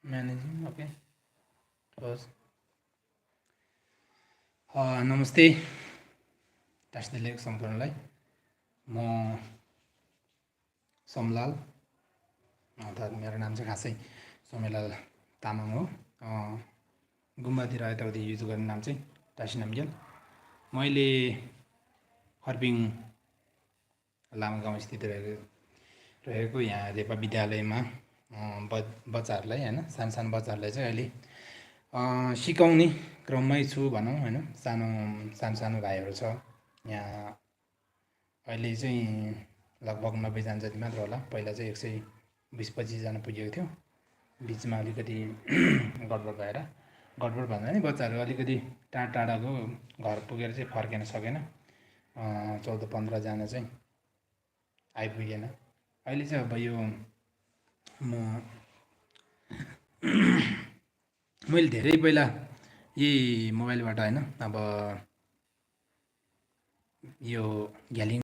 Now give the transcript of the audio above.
Managing okay हस्। नमस्ते टास्नेलेक सम्पूर्णलाई। म सोमलाल, अर्थात् मेरो नाम चाहिँ खासै सोमेलाल तामाङ हो। गुम्बातिर यताउति युज गर्ने नाम चाहिँ टासी नामग्याल। मैले हर्पिङ लामा गाउँ स्थित रहेको यहाँ रेपा विद्यालयमा बच्चाहरूलाई होइन सानो सानो बच्चाहरूलाई चाहिँ अहिले सिकाउने क्रममै छु भनौँ होइन। सानो सानो भाइहरू छ यहाँ। अहिले चाहिँ लगभग 90जना जति मात्र होला। पहिला चाहिँ 120-25 जना पुगेको थियो। बिचमा अलिकति गडबड भएर, गडबड भन्दा नि बच्चाहरू अलिकति टाढाको घर पुगेर चाहिँ फर्किन सकेन। 14-15 जना चाहिँ आइपुगेन। अहिले चाहिँ अब यो मैले धेरै पहिला यही मोबाइलबाट होइन अब यो ग्यालिङ